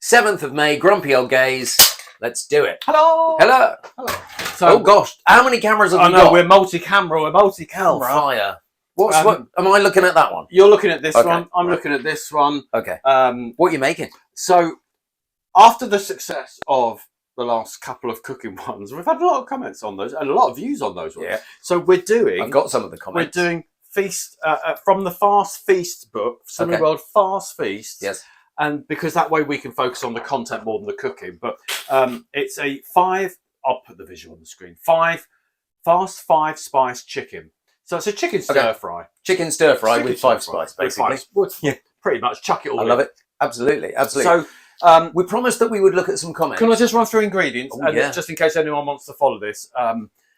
7th of May, grumpy old gays. Let's do it. Hello. Hello. Hello. So, oh gosh, how many cameras have we got? We're multi-camera. We're multi-camera. Hellfire. What am I looking at that one? You're looking at this Okay, one. I'm right. looking at this one. Okay. What are you making? So, after the success of the last couple of cooking ones, we've had a lot of comments on those and a lot of views on those ones. Yeah. So we're doing. I've got some of the comments. We're doing feast from the Fast Feast book, Slimming World Fast Feast. Yes. And because that way we can focus on the content more than the cooking. But it's a 5. I'll put the visual on the screen. 5 spice chicken. So it's a chicken stir fry. Chicken stir fry with 5 spice, basically. Yeah, pretty much. Chuck it all in. I love it. Absolutely, absolutely. So we promised that we would look at some comments. can I just run through ingredients? Oh, yeah. Just in case anyone wants to follow this.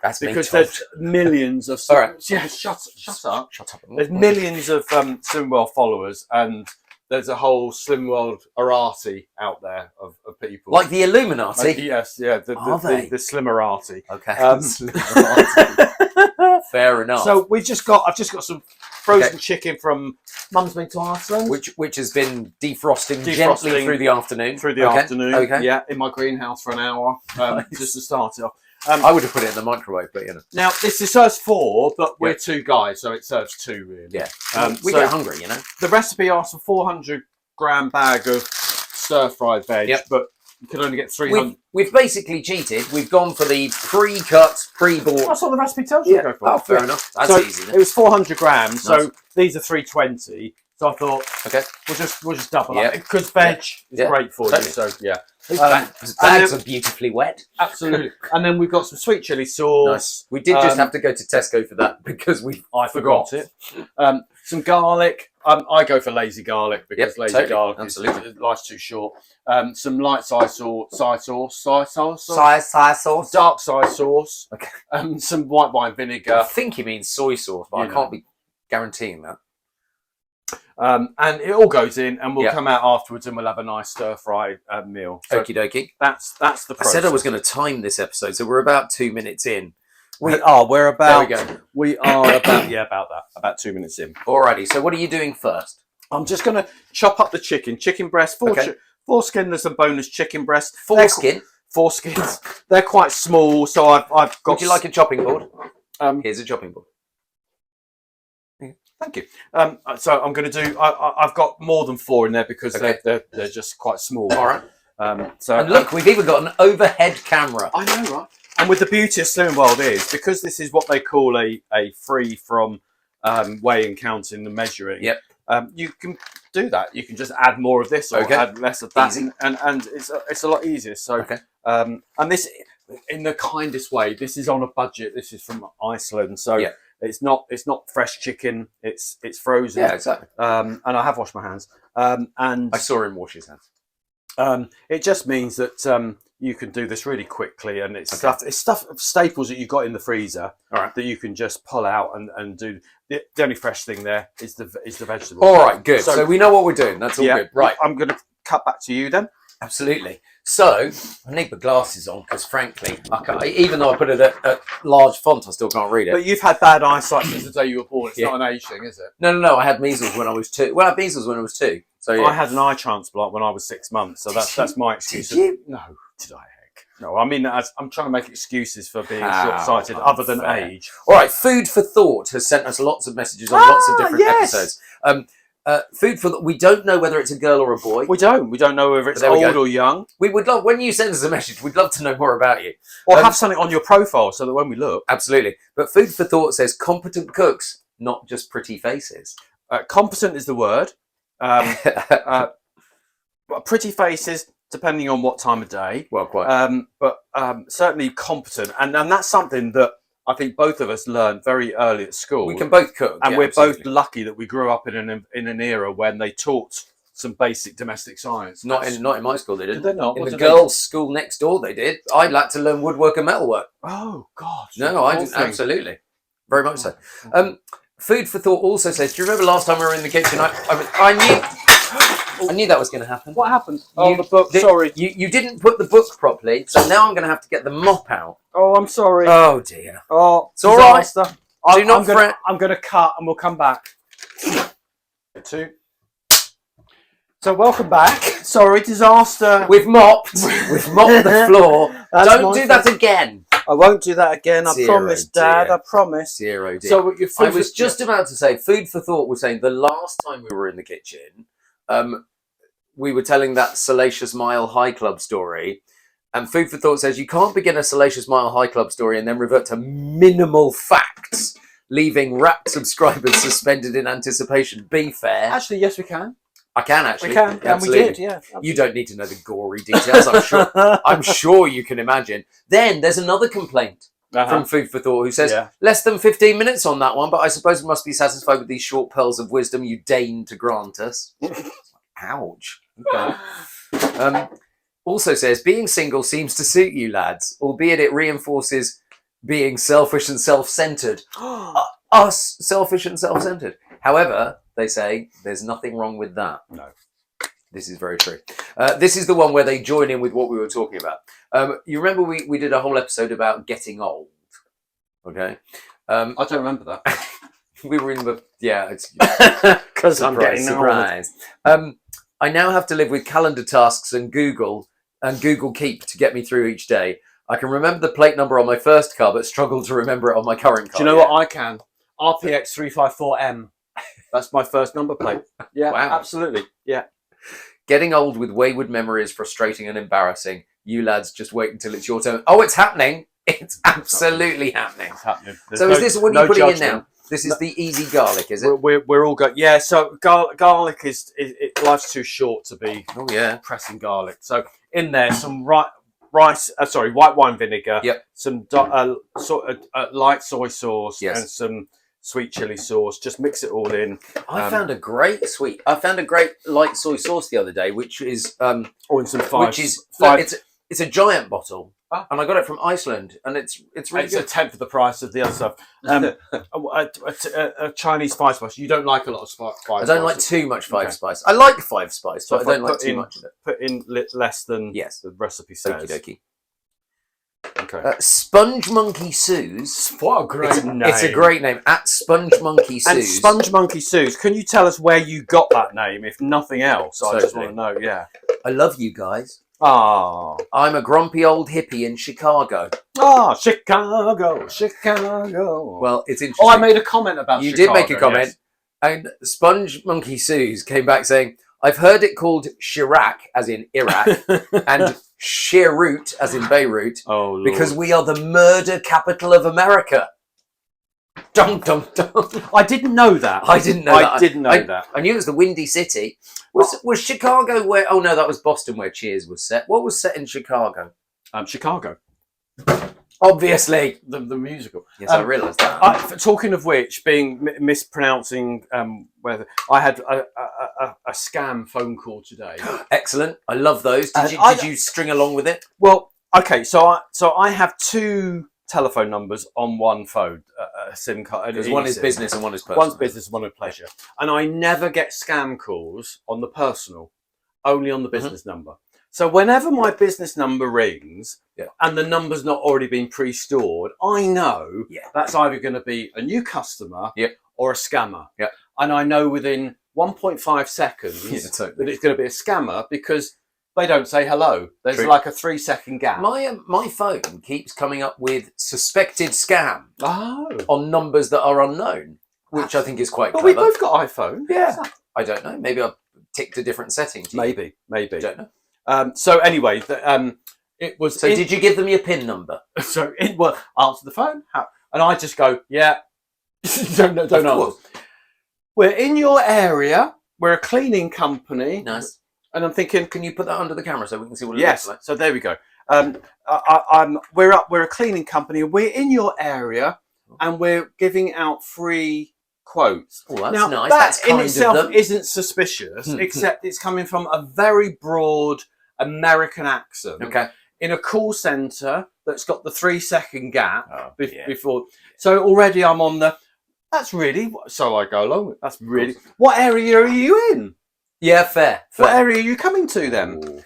That's because there's millions of... All right. Yeah, shut up. Shut up. There's millions of Slim World followers, and there's a whole Slim World Arati out there of people. Like the Illuminati? Yes, yeah. The Slimmerati. Okay. Slimmerati. Fair enough. So I've just got some frozen chicken from Mum's been to Iceland. Which has been defrosting gently through the afternoon. Okay. Yeah, in my greenhouse for an hour, just to start it off. I would have put it in the microwave, but you know. Now this serves 4, but we're 2 guys, so it serves 2 really. Yeah. We get hungry, you know. The recipe asks for 400-gram bag of stir-fried veg, but you can only get 300. We've basically cheated. We've gone for the pre-cut, pre-bought. That's what the recipe tells you to go for. Oh, fair enough. That's easy. Then. It was 400 grams, Nice. so these are 320. So I thought, okay, we'll just double that because veg is great for you. So yeah, these bags are beautifully wet. Absolutely. And then we've got some sweet chili sauce. Nice. We did just have to go to Tesco for that because I forgot it. Some garlic. I go for lazy garlic because lazy garlic life's too short. Some light soy sauce, dark soy sauce. Okay. Some white wine vinegar. I think he means soy sauce, but I can't be guaranteeing that. And it all goes in, and we'll come out afterwards, and we'll have a nice stir-fried meal. So okie dokie. That's the process. I said I was going to time this episode, so we're about 2 minutes in. We are about about 2 minutes in. Alrighty. So what are you doing first? I'm just going to chop up the chicken breast, 4 skinless and boneless chicken breast. 4 skin. 4 skins. They're quite small, so I've got. Would you like a chopping board? Here's a chopping board. Thank you. So I'm going to do. I've got more than 4 in there because they're just quite small. All right. And look, we've even got an overhead camera. I know, right? And with the beauty of Slimming World is because this is what they call a free from weighing, counting, and measuring. Yep. You can do that. You can just add more of this or add less of that, and it's a lot easier. So and this, in the kindest way, this is on a budget. This is from Iceland, so. Yeah. It's not fresh chicken. It's frozen. Yeah, exactly. And I have washed my hands. And I saw him wash his hands. It just means that you can do this really quickly, and it's stuff staples that you've got in the freezer that you can just pull out and do. The only fresh thing there is the vegetable. All right, good. So we know what we're doing. That's all good. Right, I'm going to cut back to you then. Absolutely. So I need my glasses on because, frankly, even though I put it at large font, I still can't read it. But you've had bad eyesight since the day you were born. It's not an age thing, is it? No. I had measles when I was 2. Well, I had measles when I was 2. So I had an eye transplant when I was 6 months. So that's my excuse. Did you? No. Did I? No. I mean, I'm trying to make excuses for being short-sighted, other than age. All right. Food for Thought has sent us lots of messages on lots of different episodes. Food for we don't know whether it's a girl or a boy. We don't know whether it's old or young. We would love when you send us a message. We'd love to know more about you, or have something on your profile so that when we look. Absolutely. But Food for Thought says competent cooks, not just pretty faces. Competent is the word. Pretty faces, depending on what time of day. Well, quite. But certainly competent, and that's something that I think both of us learned very early at school. We can both cook, and we're both lucky that we grew up in an era when they taught some basic domestic science. Not in my school, they didn't. Did they not? In the girls' school next door, they did. I'd like to learn woodwork and metalwork. Oh God! No, I didn't. Absolutely, very much so. Food for Thought also says, "Do you remember last time we were in the kitchen? I knew that was going to happen. What happened? The book. Sorry, you didn't put the book properly, so now I'm going to have to get the mop out. Oh, I'm sorry. Oh dear. Oh, it's all right. I'm going to cut, and we'll come back. 2. So welcome back. Sorry, disaster. We've mopped the floor. Don't do that again. I won't do that again. I promise, Dad. I promise. Dear. So I was just about to say, food for thought was saying the last time we were in the kitchen, we were telling that Salacious Mile High Club story. And food for thought says you can't begin a Salacious Mile High Club story and then revert to minimal facts, leaving rapt subscribers suspended in anticipation. Be fair. Actually, yes, we can. I can actually. We can, and we did, yeah. Absolutely. You don't need to know the gory details, I'm sure. I'm sure you can imagine. Then there's another complaint from Food for Thought who says, less than 15 minutes on that one, but I suppose we must be satisfied with these short pearls of wisdom you deign to grant us. Ouch. Okay. Also says, being single seems to suit you, lads, albeit it reinforces being selfish and self-centered. Us, selfish and self-centered. However, they say there's nothing wrong with that. No. This is very true. This is the one where they join in with what we were talking about. You remember we did a whole episode about getting old. Okay? I don't remember that. We were in the... Yeah, it's... Because I'm getting surprised. I now have to live with calendar tasks and Google Keep to get me through each day. I can remember the plate number on my first car, but struggle to remember it on my current car. Do you know what I can? RPX354M. That's my first number plate. Yeah, wow. Absolutely. Yeah. Getting old with wayward memory is frustrating and embarrassing. You lads, just wait until it's your turn. Oh, it's happening. It's absolutely happening. It's happening. So is this what you're putting in now? This is the easy garlic, is it? We're all good. Yeah, so garlic is life's too short to be pressing garlic. So in there, some white wine vinegar, some light soy sauce, and some sweet chili sauce. Just mix it all in. I found a great light soy sauce the other day, which is it's a giant bottle. And I got it from Iceland, and it's really good. A tenth of the price of the other stuff. A Chinese five spice. You don't like a lot of spice. I don't like too much five spice. I like five spice, but I don't like too much of it. Put in less than the recipe says. Okie dokie. Okay. Sponge Monkey Sue's. What a great name! It's a great name. At Sponge Monkey Sue's. And Sponge Monkey Sue's. Can you tell us where you got that name, if nothing else? I just want to know. Yeah. I love you guys. Ah, I'm a grumpy old hippie in Chicago. Chicago. Well, it's interesting. Oh, I made a comment about you Chicago. You did make a comment. Yes. And Sponge Monkey Sue's came back saying, I've heard it called Chirac, as in Iraq, and Beirut, as in Beirut, because we are the murder capital of America. Dum, dum, dum. I didn't know that. I didn't know that. I knew it was the Windy City. Was Chicago where... Oh, no, that was Boston where Cheers was set. What was set in Chicago? Chicago. Obviously. The musical. Yes, I realised that. Talking of which, mispronouncing whether... I had a scam phone call today. Excellent. I love those. Did you string along with it? Well, okay, so I have two telephone numbers on one phone, a SIM card. Because one is business and one is personal. One's business and one is pleasure. And I never get scam calls on the personal, only on the business number. So whenever my business number rings and the number's not already been pre-stored, I know that's either going to be a new customer or a scammer. Yeah. And I know within 1.5 seconds that it's going to be a scammer because they don't say hello. There's like a 3-second gap. My phone keeps coming up with suspected scam on numbers that are unknown, which I think is quite clever. But we both got iPhone. Yeah. I don't know. Maybe I've ticked a different setting. Maybe. I don't know. So anyway, it was... So did you give them your PIN number? So answer the phone. And I just go, don't answer. We're in your area. We're a cleaning company. Nice. And I'm thinking, can you put that under the camera so we can see what it looks like? So there we go. We're a cleaning company. We're in your area, and we're giving out free quotes. Oh, that's now, nice. That in itself isn't suspicious, except it's coming from a very broad American accent. Okay. In a call centre that's got the 3-second gap before. So already I'm on the. That's really. So I go along with. That's really. What area are you in? Yeah, fair. What area are you coming to then?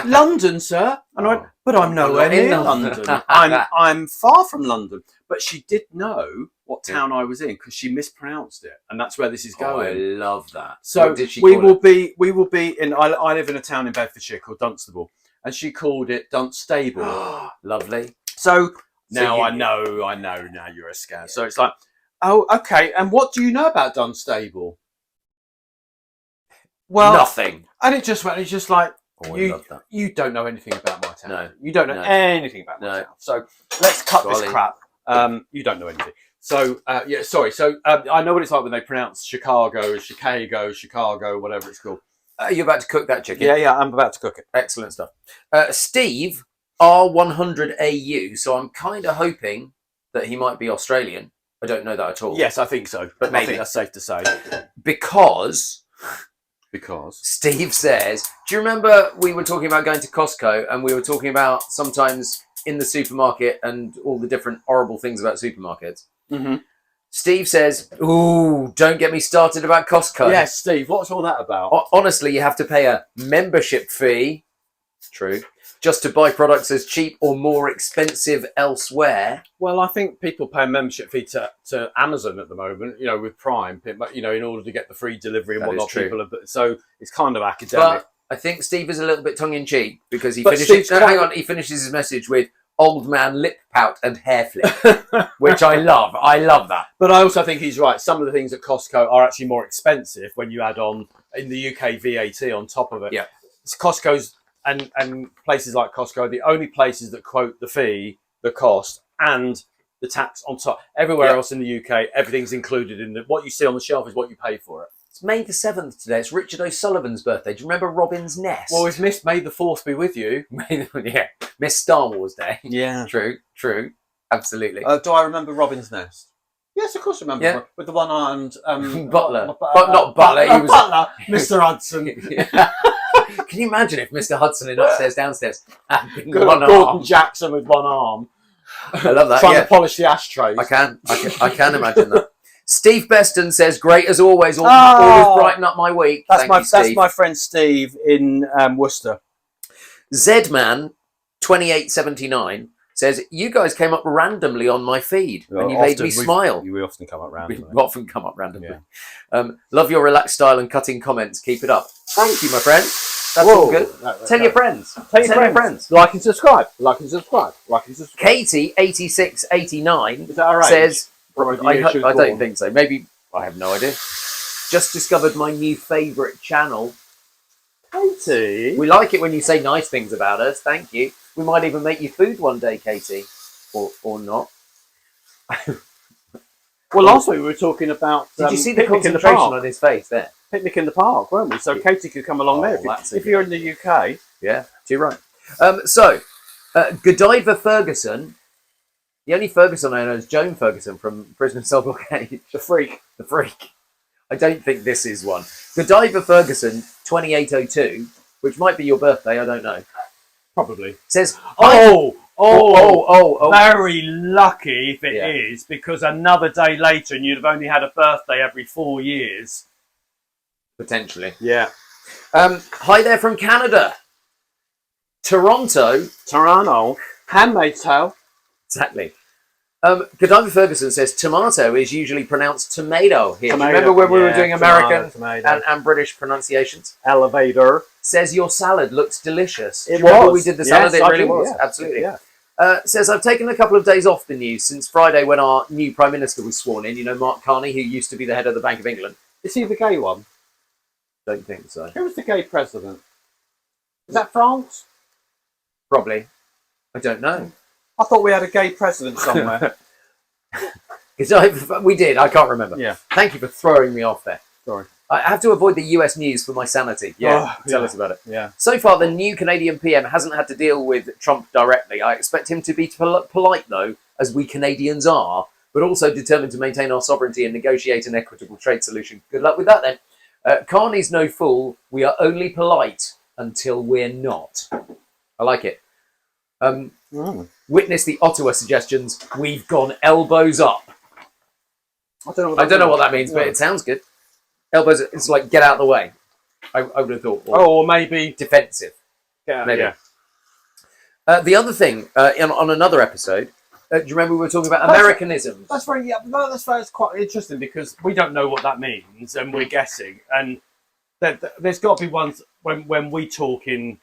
London, sir. And but I'm nowhere near London. I'm far from London. but she did know what town I was in because she mispronounced it, and that's where this is going. I love that. So what did she we call it? We will be in. I live in a town in Bedfordshire called Dunstable, and she called it Dunstable. Lovely. So now I know. Now you're a scam. So it's like, oh, okay. And what do you know about Dunstable? Well, nothing. And it just went. It's just like. You don't know anything about my town. No. You don't know anything about my town. So let's cut this crap. You don't know anything. So, sorry. So I know what it's like when they pronounce Chicago, whatever it's called. You're about to cook that chicken? Yeah, I'm about to cook it. Excellent stuff. Steve, R100AU. So I'm kind of hoping that he might be Australian. I don't know that at all. Yes, I think so. But maybe. I think that's safe to say. Because Steve says, do you remember we were talking about going to Costco and we were talking about sometimes in the supermarket and all the different horrible things about supermarkets? Mm-hmm. Steve says, ooh, don't get me started about Costco. Yes, Steve, what's all that about? Honestly, you have to pay a membership fee. True. Just to buy products as cheap or more expensive elsewhere. Well, I think people pay a membership fee to Amazon at the moment, with Prime, in order to get the free delivery and whatnot. So it's kind of academic. But I think Steve is a little bit tongue-in-cheek because he finishes. He finishes his message with "old man lip pout and hair flip," which I love. I love that. But I also think he's right. Some of the things at Costco are actually more expensive when you add on in the UK VAT on top of it. Yeah, it's Costco's. And places like Costco are the only places that quote the fee, the cost, and the tax on top. Everywhere else in the UK, everything's included in what you see on the shelf is what you pay for it. It's May the 7th today. It's Richard O'Sullivan's birthday. Do you remember Robin's Nest? Well, we've missed May the 4th be with you. Miss Star Wars Day. Yeah. True. Absolutely. Do I remember Robin's Nest? Yes, of course I remember. Yeah. With the one-armed... Butler. But not Butler. He was Butler. Mr. Hudson. Can you imagine if Mr. Hudson in Upstairs Downstairs had been Gordon Jackson with one arm? I love that. Trying to polish the ashtrays. I can imagine that. Steve Beston says, "Great as always. Always brighten up my week." That's my friend Steve in Worcester. Zedman 2879 says, "You guys came up randomly on my feed and you made me smile." We often come up randomly. Yeah. Love your relaxed style and cutting comments. Keep it up. Thank you, my friend. That's all good. Tell your friends. Tell your friends. Like and subscribe. Katie 8689 is that all right? Says, I don't think so. Maybe, I have no idea. Just discovered my new favourite channel. Katie, we like it when you say nice things about us. Thank you. We might even make you food one day, Katie, or not. Well, last week we were talking about. Did you see the concentration on his face there? Picnic in the park, weren't we? So Katie could come along there if you're in the UK. Yeah, you're right. Godiva Ferguson. The only Ferguson I know is Joan Ferguson from Prison of Cell Block 8. The freak. I don't think this is one. Godiva Ferguson 2802, which might be your birthday. I don't know. Probably. Says, very lucky if it is, because another day later and you'd have only had a birthday every 4 years. Potentially. Yeah. Hi there from Canada. Toronto. Handmaid's Tale. Exactly. Godiva Ferguson says tomato is usually pronounced tomato here. Tomato. Remember when we were doing American and British pronunciations? Elevator. Says your salad looks delicious. It was. We did the salad. It really was. Yeah. Absolutely. Yeah. Says I've taken a couple of days off the news since Friday when our new Prime Minister was sworn in. You know, Mark Carney, who used to be the head of the Bank of England. Is he the gay one? Don't think so. Who was the gay president? Is that France? Probably. I don't know. I thought we had a gay president somewhere. We did. I can't remember. Yeah. Thank you for throwing me off there. Sorry. I have to avoid the US news for my sanity. Yeah. Tell us about it. Yeah. So far, the new Canadian PM hasn't had to deal with Trump directly. I expect him to be polite, though, as we Canadians are, but also determined to maintain our sovereignty and negotiate an equitable trade solution. Good luck with that, then. Carney's no fool. We are only polite until we're not. I like it. Witness the Ottawa suggestions. We've gone elbows up. I don't know what that means, but it sounds good. Elbows, it's like get out of the way. I would have thought. Or maybe defensive. Yeah. Maybe. The other thing, on another episode, Do you remember we were talking about Americanisms? That's quite interesting because we don't know what that means and we're guessing. And there's got to be ones when we talk in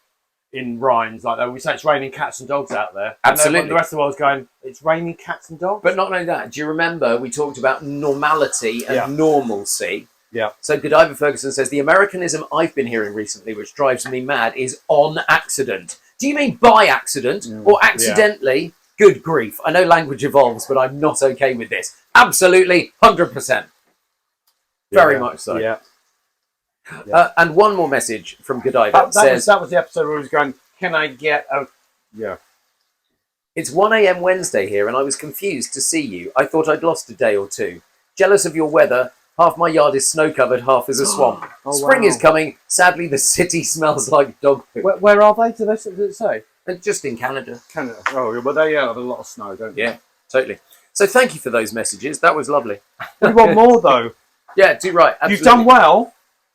rhymes like that, we say it's raining cats and dogs out there. Absolutely. And the rest of the world's going, it's raining cats and dogs? But not only that, do you remember we talked about normality and normalcy? Yeah. So Godiva Ferguson says, the Americanism I've been hearing recently, which drives me mad, is on accident. Do you mean by accident or accidentally? Yeah. Good grief. I know language evolves, but I'm not okay with this. Absolutely, 100%. Very much so. Yeah. And one more message from Godiva says... That was the episode where he was going, can I get a... Yeah. It's 1 a.m. Wednesday here, and I was confused to see you. I thought I'd lost a day or two. Jealous of your weather. Half my yard is snow-covered, half is a swamp. Spring is coming. Sadly, the city smells like dog poo. Where are they? Did it say? Just in Canada. Canada. Oh, but they have a lot of snow, don't they? Yeah, totally. So thank you for those messages. That was lovely. We want more, though. Yeah, do right. Absolutely. You've done well,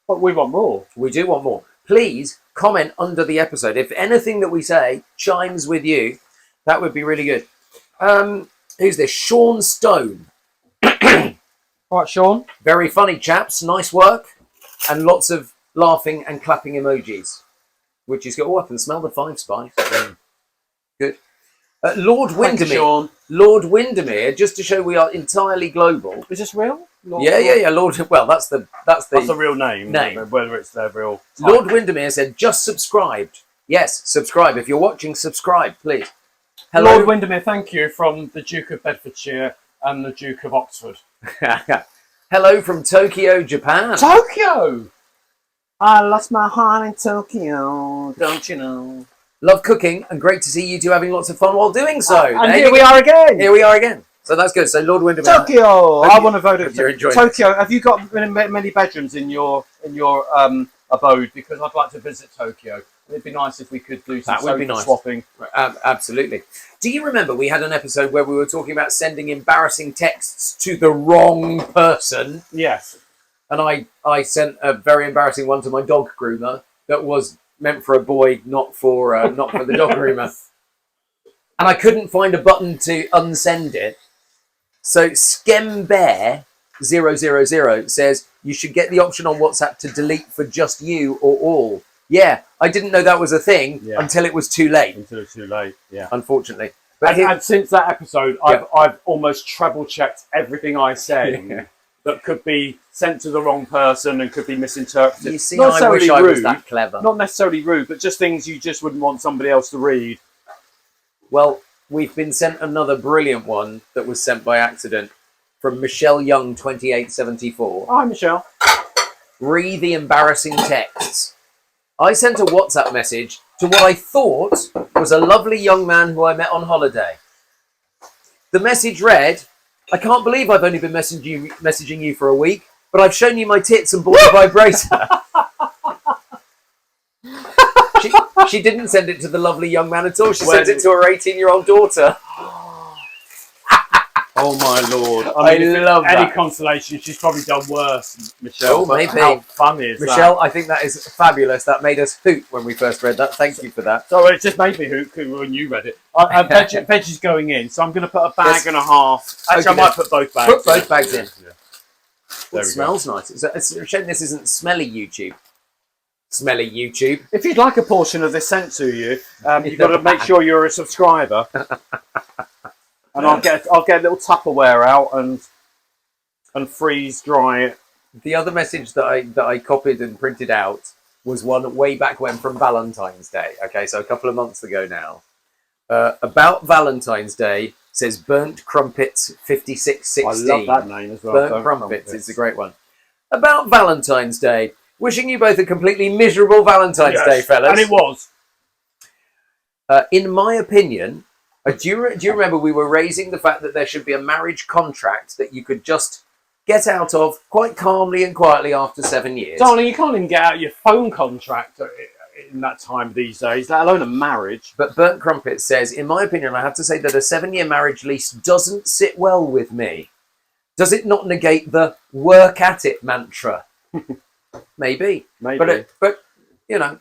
but we want more. We do want more. Please comment under the episode. If anything that we say chimes with you, that would be really good. Who's this? Sean Stone. All right, Sean. Very funny, chaps. Nice work. And lots of laughing and clapping emojis. Which is good. Oh, I can smell the 5 spice. Good. Lord Windermere. Lord Windermere, just to show we are entirely global. Is this real? Yeah. Lord. Well, that's the real name. Whether it's their real. Type. Lord Windermere said, just subscribed. Yes, subscribe. If you're watching, subscribe, please. Hello. Lord Windermere, thank you from the Duke of Bedfordshire and the Duke of Oxford. Hello from Tokyo, Japan. Tokyo! I lost my heart in Tokyo, don't you know? Love cooking and great to see you two having lots of fun while doing so. And here we are again. Here we are again. So that's good. So Lord Windermere. Tokyo! I want to vote for Tokyo. Have you got many bedrooms in your abode? Because I'd like to visit Tokyo. It'd be nice if we could do some swapping. Absolutely. Do you remember we had an episode where we were talking about sending embarrassing texts to the wrong person? Yes. And I sent a very embarrassing one to my dog groomer that was meant for a boy, not for the dog groomer. And I couldn't find a button to unsend it. So Skembear000 says you should get the option on WhatsApp to delete for just you or all. Yeah, I didn't know that was a thing until it was too late. Yeah. Unfortunately. And since that episode, I've almost treble checked everything I say that could be sent to the wrong person and could be misinterpreted. You see, I wish I was that clever. Not necessarily rude, but just things you just wouldn't want somebody else to read. Well, we've been sent another brilliant one that was sent by accident from Michelle Young 2874. Hi, Michelle. Read the embarrassing texts. I sent a WhatsApp message to what I thought was a lovely young man who I met on holiday. The message read, I can't believe I've only been messaging you for a week, but I've shown you my tits and bought a vibrator. She didn't send it to the lovely young man at all. She sent it to her 18-year-old daughter. Oh my lord! I love that. Any consolation, she's probably done worse, Michelle. Oh, maybe. How funny is Michelle, I think that is fabulous. That made us hoot when we first read that. Thank you for that. So it just made me hoot when you read it. Veg is going in, so I'm going to put a bag and a half. Actually, I might put both bags. Put both bags in. Yeah. It smells nice. It's a shame this isn't smelly YouTube. Smelly YouTube. If you'd like a portion of this sent to you, you've got to make sure you're a subscriber. And I'll get a little Tupperware out and freeze dry it. The other message that I copied and printed out was one way back when from Valentine's Day. Okay, so a couple of months ago now. About Valentine's Day, says Burnt Crumpets 5616. I love that name as well. Burnt Crumpets is a great one. About Valentine's Day, wishing you both a completely miserable Valentine's Day, fellas. And it was. In my opinion. Do you remember we were raising the fact that there should be a marriage contract that you could just get out of quite calmly and quietly after 7 years? Darling, you can't even get out your phone contract in that time these days, let alone a marriage. But Burnt Crumpet says, in my opinion, I have to say that a 7-year marriage lease doesn't sit well with me. Does it not negate the work at it mantra? Maybe. But you know,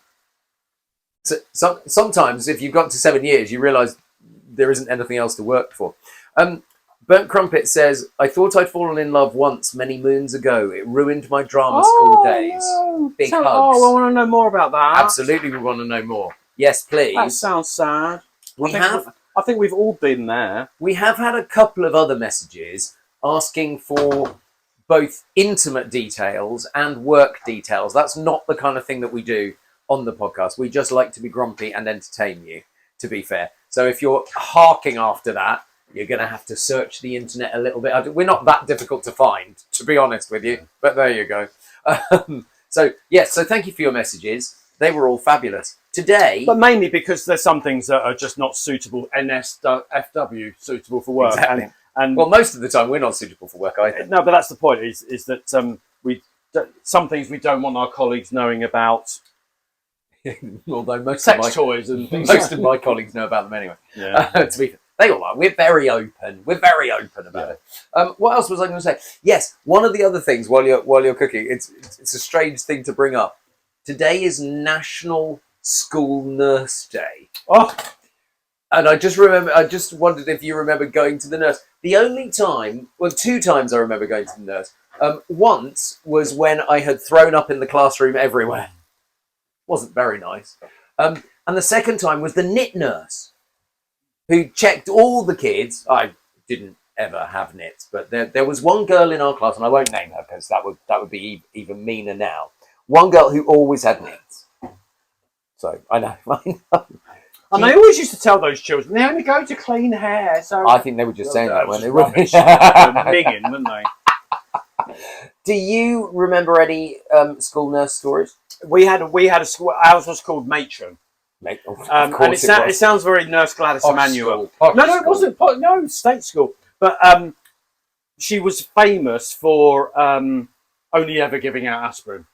so sometimes if you've got to 7 years, you realise there isn't anything else to work for. Burnt Crumpet says, I thought I'd fallen in love once many moons ago. It ruined my drama school days. No. Big hugs. Oh, I want to know more about that. Absolutely, we want to know more. Yes, please. That sounds sad. I think we've all been there. We have had a couple of other messages asking for both intimate details and work details. That's not the kind of thing that we do on the podcast. We just like to be grumpy and entertain you, to be fair. So if you're harking after that, you're going to have to search the internet a little bit. We're not that difficult to find, to be honest with you, but there you go. So thank you for your messages. They were all fabulous. Today... But mainly because there's some things that are just not suitable, NSFW, suitable for work. Exactly. And well, most of the time we're not suitable for work either. No, but that's the point, is that some things we don't want our colleagues knowing about. Although most toys and things. Most of my colleagues know about them anyway. Yeah. To be fair. They all are. We're very open. We're very open about it. What else was I going to say? Yes, one of the other things while you're cooking, it's a strange thing to bring up. Today is National School Nurse Day. Oh, and I just wondered if you remember going to the nurse. The only time, well, 2 times I remember going to the nurse. Once was when I had thrown up in the classroom everywhere. Wasn't very nice. And the second time was the knit nurse, who checked all the kids. I didn't ever have knits, but there was one girl in our class, and I won't name her because that would be even meaner now. One girl who always had knits. So I know. And they always used to tell those children they only go to clean hair. So I think they were just saying that when they were minging, weren't they? Do you remember any school nurse stories? We had a school. Ours was called Matron. And it sounds very Nurse Gladys Emanuel. No, it wasn't. No, state school. But she was famous for only ever giving out aspirin.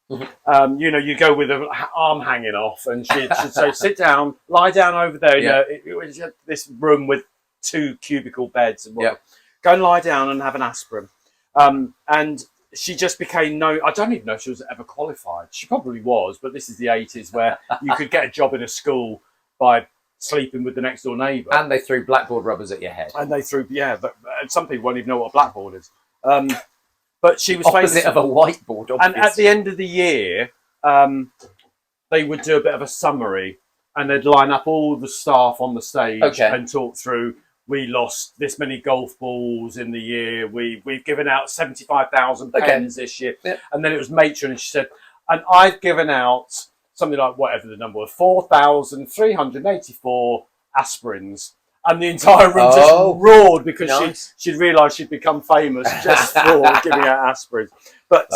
You go with an arm hanging off, and she'd say, "Sit down, lie down over there." It was this room with 2 cubicle beds, and go and lie down and have an aspirin. And she just became known. I don't even know if she was ever qualified. She probably was, but this is the 80s where you could get a job in a school by sleeping with the next door neighbour. And they threw blackboard rubbers at your head. And they threw, but some people won't even know what a blackboard is. But she was opposite of a whiteboard, obviously. And at the end of the year, they would do a bit of a summary, and they'd line up all the staff on the stage and talk through. We lost this many golf balls in the year. We've given out 75,000 pens this year. Yep. And then it was Matron, and she said, and I've given out something like whatever the number was, 4,384 aspirins. And the entire room just roared because she'd realised she'd become famous just for giving out aspirins. But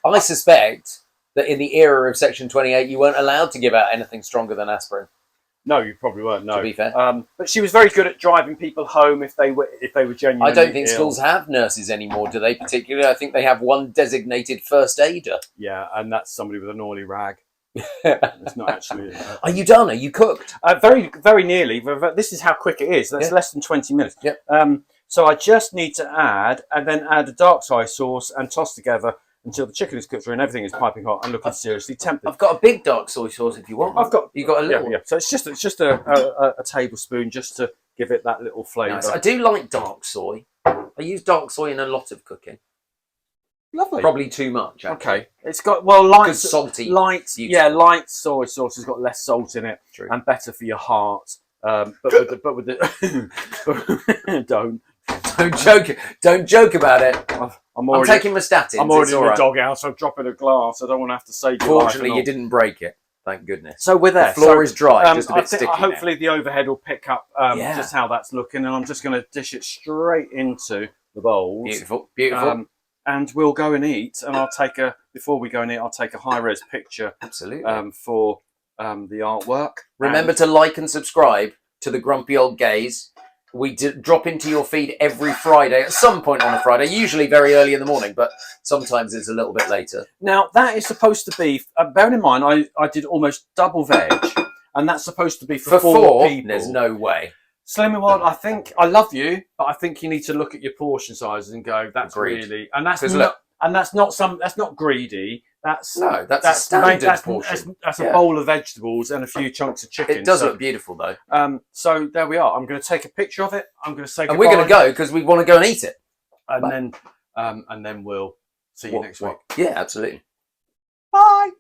I suspect that in the era of Section 28, you weren't allowed to give out anything stronger than aspirin. No, you probably weren't. No, to be fair. But she was very good at driving people home if they were genuinely I don't think ill. Schools have nurses anymore, do they? Particularly, I think they have one designated first aider. Yeah, and that's somebody with an oily rag. It's not actually. Are you done? Are you cooked? Very, very nearly. This is how quick it is. That's less than 20 minutes. Yep. So I just need to add a dark soy sauce and toss together until the chicken is cooked through and everything is piping hot and looking seriously tempted. I've got a big dark soy sauce if you want. You got a little. Yeah. So it's just a tablespoon just to give it that little flavour. Nice. I do like dark soy. I use dark soy in a lot of cooking. Lovely. Probably too much. Actually. Okay. It's got light, salty. Light soy sauce has got less salt in it. True. And better for your heart. But with the don't joke about it. I'm taking my statins. I'm already in the doghouse. I'm dropping a glass. I don't want to have to say. Fortunately, you didn't break it. Thank goodness. So we're there. The floor is dry, just a bit sticky. Hopefully, the overhead will pick up just how that's looking, and I'm just going to dish it straight into the bowls. Beautiful, beautiful. And we'll go and eat. And before we go and eat, I'll take a high-res picture. Absolutely. For the artwork. Remember to like and subscribe to the Grumpy Old Gays. We drop into your feed every Friday, at some point on a Friday, usually very early in the morning, but sometimes it's a little bit later. Now, that is supposed to be, bearing in mind, I did almost double veg, and that's supposed to be for four people. There's no way. Slim and Wild, I think, I love you, but I think you need to look at your portion sizes and go, that's Agreed. really, and that's not greedy. That's a standard portion. That's a bowl of vegetables and a few chunks of chicken. It does look beautiful, though. So there we are. I'm going to take a picture of it. I'm going to say goodbye. And we're going to go because we want to go and eat it. And then we'll see you next week. Yeah, absolutely. Bye.